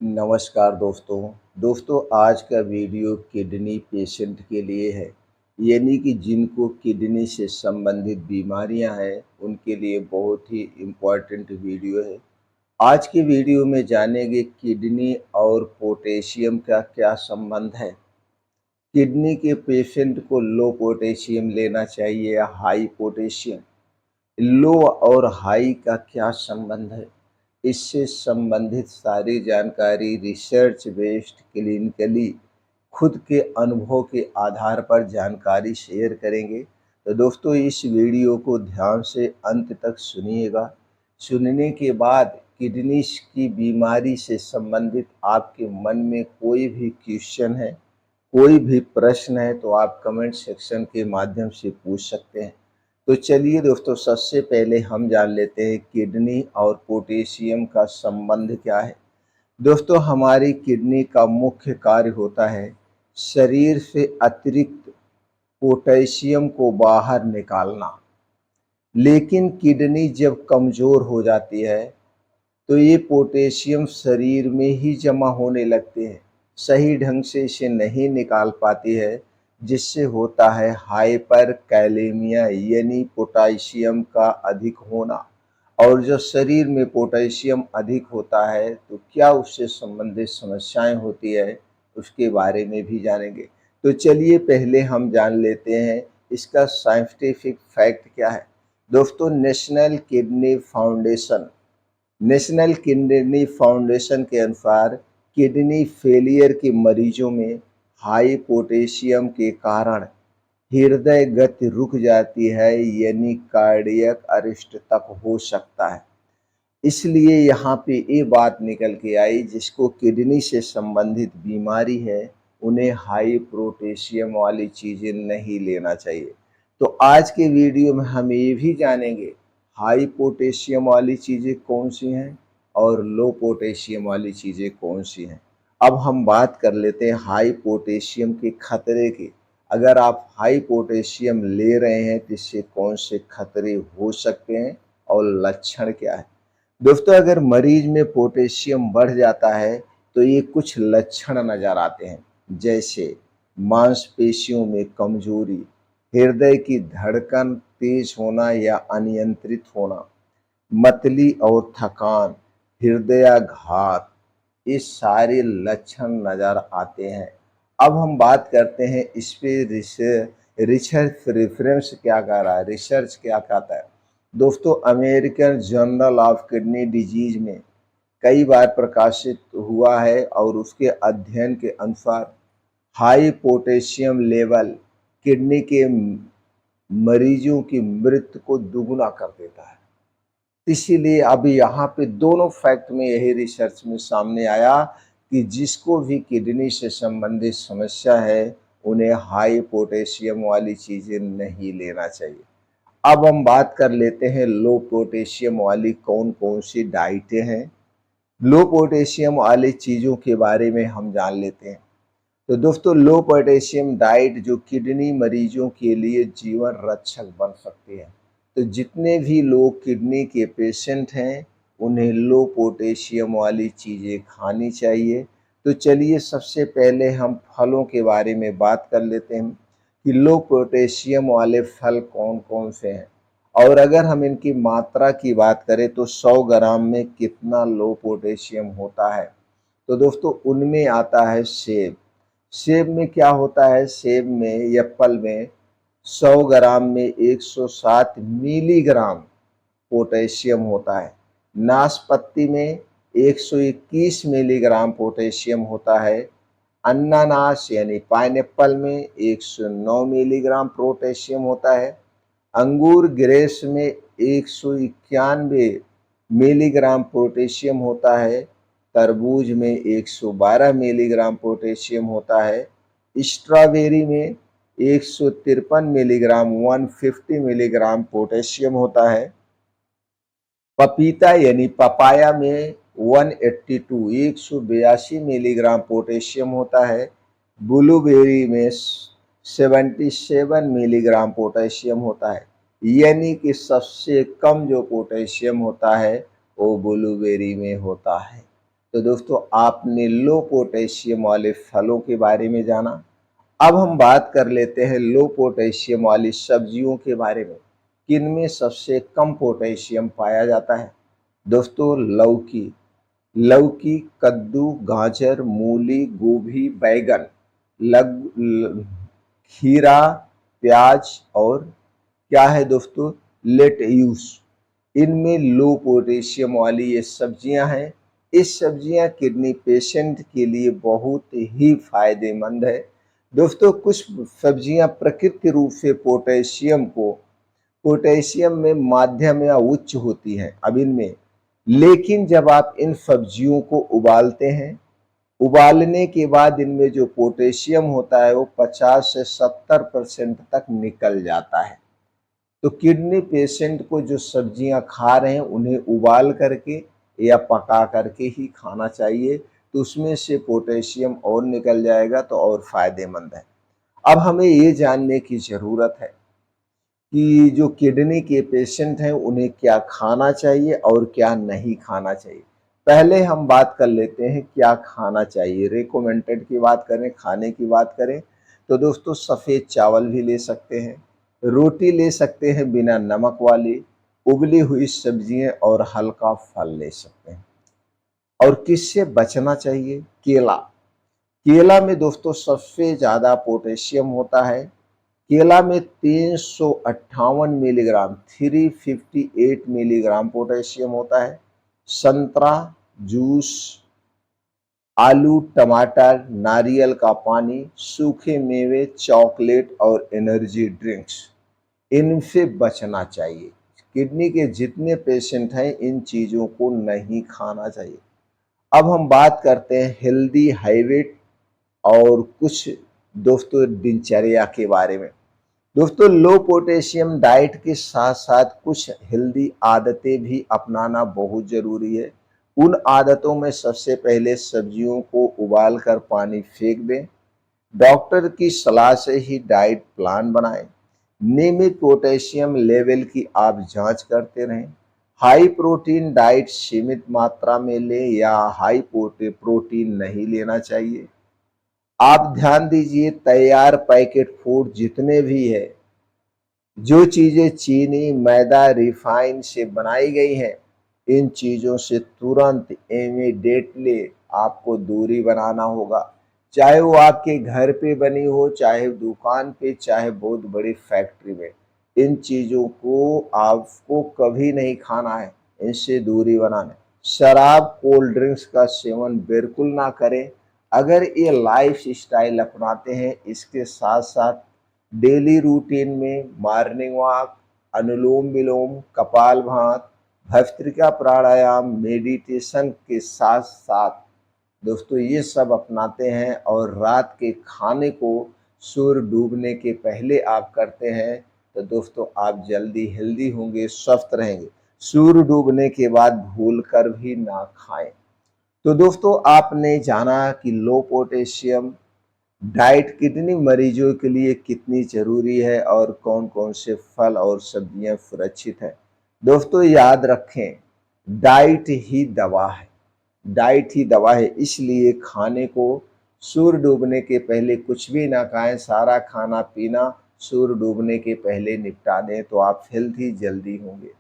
नमस्कार दोस्तों आज का वीडियो किडनी पेशेंट के लिए है। यानी कि जिनको किडनी से संबंधित बीमारियां हैं उनके लिए बहुत ही इम्पोर्टेंट वीडियो है। आज के वीडियो में जानेंगे किडनी और पोटेशियम का क्या संबंध है। किडनी के पेशेंट को लो पोटेशियम लेना चाहिए या हाई पोटेशियम। लो और हाई का क्या संबंध है, इससे संबंधित सारी जानकारी रिसर्च बेस्ड क्लिनिकली खुद के अनुभव के आधार पर जानकारी शेयर करेंगे। तो दोस्तों इस वीडियो को ध्यान से अंत तक सुनिएगा। सुनने के बाद किडनी की बीमारी से संबंधित आपके मन में कोई भी क्वेश्चन है, कोई भी प्रश्न है तो आप कमेंट सेक्शन के माध्यम से पूछ सकते हैं। तो चलिए दोस्तों सबसे पहले हम जान लेते हैं किडनी और पोटेशियम का संबंध क्या है। दोस्तों हमारी किडनी का मुख्य कार्य होता है शरीर से अतिरिक्त पोटेशियम को बाहर निकालना। लेकिन किडनी जब कमज़ोर हो जाती है तो ये पोटेशियम शरीर में ही जमा होने लगते हैं, सही ढंग से इसे नहीं निकाल पाती है, जिससे होता है हाइपर कैलेमिया यानी पोटेशियम का अधिक होना। और जो शरीर में पोटेशियम अधिक होता है तो क्या उससे संबंधित समस्याएं होती है उसके बारे में भी जानेंगे। तो चलिए पहले हम जान लेते हैं इसका साइंटिफिक फैक्ट क्या है। दोस्तों नेशनल किडनी फाउंडेशन के अनुसार किडनी फेलियर के मरीजों में हाई पोटेशियम के कारण हृदय गति रुक जाती है यानी कार्डियक अरेस्ट तक हो सकता है। इसलिए यहाँ पे ये बात निकल के आई जिसको किडनी से संबंधित बीमारी है उन्हें हाई पोटेशियम वाली चीज़ें नहीं लेना चाहिए। तो आज के वीडियो में हम ये भी जानेंगे हाई पोटेशियम वाली चीज़ें कौन सी हैं और लो पोटेशियम वाली चीज़ें कौन सी हैं। अब हम बात कर लेते हैं हाई पोटेशियम के खतरे की। अगर आप हाई पोटेशियम ले रहे हैं तो इससे कौन से खतरे हो सकते हैं और लक्षण क्या है। दोस्तों अगर मरीज में पोटेशियम बढ़ जाता है तो ये कुछ लक्षण नज़र आते हैं, जैसे मांसपेशियों में कमजोरी, हृदय की धड़कन तेज होना या अनियंत्रित होना, मतली और थकान, हृदयाघात, ये सारे लक्षण नज़र आते हैं। अब हम बात करते हैं इस पे रिसर्च रेफरेंस क्या कह रहा है, रिसर्च क्या कहता है। दोस्तों American journal of kidney disease में कई बार प्रकाशित हुआ है और उसके अध्ययन के अनुसार हाई पोटेशियम लेवल किडनी के मरीजों की मृत्यु को दुगुना कर देता है। इसीलिए अभी यहाँ पे दोनों फैक्ट में यही रिसर्च में सामने आया कि जिसको भी किडनी से संबंधित समस्या है उन्हें हाई पोटेशियम वाली चीज़ें नहीं लेना चाहिए। अब हम बात कर लेते हैं लो पोटेशियम वाली कौन कौन सी डाइटें हैं। लो पोटेशियम वाली चीज़ों के बारे में हम जान लेते हैं। तो दोस्तों लो पोटेशियम डाइट जो किडनी मरीजों के लिए जीवन रक्षक बन सकती है। तो जितने भी लोग किडनी के पेशेंट हैं उन्हें लो पोटेशियम वाली चीज़ें खानी चाहिए। तो चलिए सबसे पहले हम फलों के बारे में बात कर लेते हैं कि लो पोटेशियम वाले फल कौन कौन से हैं और अगर हम इनकी मात्रा की बात करें तो 100 ग्राम में कितना लो पोटेशियम होता है। तो दोस्तों उनमें आता है सेब। सेब में क्या होता है, सेब में एप्पल में 100 ग्राम में 107 मिलीग्राम पोटेशियम होता है। नाशपाती में 121 मिलीग्राम पोटेशियम होता है। अनानास यानी पाइनएप्पल में 109 मिलीग्राम पोटेशियम होता है। अंगूर ग्रेप्स में 191 मिलीग्राम पोटेशियम होता है। तरबूज में 112 मिलीग्राम पोटेशियम होता है। स्ट्रॉबेरी में 153 मिलीग्राम 150 मिलीग्राम पोटेशियम होता है। पपीता यानी पपाया में 182 मिलीग्राम पोटेशियम होता है। ब्लूबेरी में 77 मिलीग्राम पोटेशियम होता है। यानी कि सबसे कम जो पोटेशियम होता है वो ब्लूबेरी में होता है। तो दोस्तों आपने लो पोटेशियम वाले फलों के बारे में जाना। अब हम बात कर लेते हैं लो पोटेशियम वाली सब्जियों के बारे में। किनमें सबसे कम पोटेशियम पाया जाता है? दोस्तों लौकी, लौकी, कद्दू, गाजर, मूली, गोभी, बैगन, खीरा, प्याज और क्या है दोस्तों, लेट्यूस। इनमें लो पोटेशियम वाली ये सब्जियां हैं। इस सब्जियां किडनी पेशेंट के लिए बहुत ही फायदेमंद है। दोस्तों कुछ सब्जियां प्रकृति रूप से पोटेशियम में माध्यम या उच्च होती हैं अब इनमें, लेकिन जब आप इन सब्जियों को उबालते हैं, उबालने के बाद इनमें जो पोटेशियम होता है वो 50 से 70% तक निकल जाता है। तो किडनी पेशेंट को जो सब्जियां खा रहे हैं उन्हें उबाल करके या पका करके ही खाना चाहिए, तो उसमें से पोटेशियम और निकल जाएगा तो और फायदेमंद है। अब हमें ये जानने की ज़रूरत है कि जो किडनी के पेशेंट हैं उन्हें क्या खाना चाहिए और क्या नहीं खाना चाहिए। पहले हम बात कर लेते हैं क्या खाना चाहिए। रिकमेंडेड की बात करें, खाने की बात करें, तो दोस्तों सफ़ेद चावल भी ले सकते हैं, रोटी ले सकते हैं बिना नमक वाली, उबली हुई सब्जियां और हल्का फल ले सकते हैं। और किससे बचना चाहिए? केला। केला में दोस्तों सबसे ज़्यादा पोटेशियम होता है। केला में 358 मिलीग्राम 358 मिलीग्राम पोटेशियम होता है। संतरा जूस, आलू, टमाटर, नारियल का पानी, सूखे मेवे, चॉकलेट और एनर्जी ड्रिंक्स, इनसे बचना चाहिए। किडनी के जितने पेशेंट हैं इन चीज़ों को नहीं खाना चाहिए। अब हम बात करते हैं हेल्दी हैबिट और कुछ दोस्तों दिनचर्या के बारे में। दोस्तों लो पोटेशियम डाइट के साथ साथ कुछ हेल्दी आदतें भी अपनाना बहुत ज़रूरी है। उन आदतों में सबसे पहले सब्जियों को उबाल कर पानी फेंक दें। डॉक्टर की सलाह से ही डाइट प्लान बनाएं। नियमित पोटेशियम लेवल की आप जांच करते रहें। हाई प्रोटीन डाइट सीमित मात्रा में लें या हाई प्रोटीन नहीं लेना चाहिए। आप ध्यान दीजिए तैयार पैकेट फूड जितने भी है, जो चीज़ें चीनी, मैदा, रिफाइन से बनाई गई हैं, इन चीज़ों से तुरंत इमीडिएटली आपको दूरी बनाना होगा। चाहे वो आपके घर पे बनी हो, चाहे दुकान पे, चाहे बहुत बड़ी फैक्ट्री में, इन चीज़ों को आपको कभी नहीं खाना है, इनसे दूरी बनाना है। शराब, कोल्ड ड्रिंक्स का सेवन बिल्कुल ना करें। अगर ये लाइफ स्टाइल अपनाते हैं, इसके साथ साथ डेली रूटीन में मॉर्निंग वॉक, अनुलोम विलोम, कपालभाति, भस्त्रिका प्राणायाम, मेडिटेशन के साथ साथ दोस्तों ये सब अपनाते हैं और रात के खाने को सूर्य डूबने के पहले आप करते हैं, तो दोस्तों आप जल्दी हेल्दी होंगे, स्वस्थ रहेंगे। सूर्य डूबने के बाद भूल कर भी ना खाएं। तो दोस्तों आपने जाना कि लो पोटेशियम डाइट कितनी मरीजों के लिए कितनी ज़रूरी है और कौन कौन से फल और सब्जियां सुरक्षित हैं। दोस्तों याद रखें, डाइट ही दवा है, डाइट ही दवा है। इसलिए खाने को सूर्य डूबने के पहले कुछ भी ना खाएं, सारा खाना पीना सूर्य डूबने के पहले निपटा दें तो आप हेल्थी जल्दी होंगे।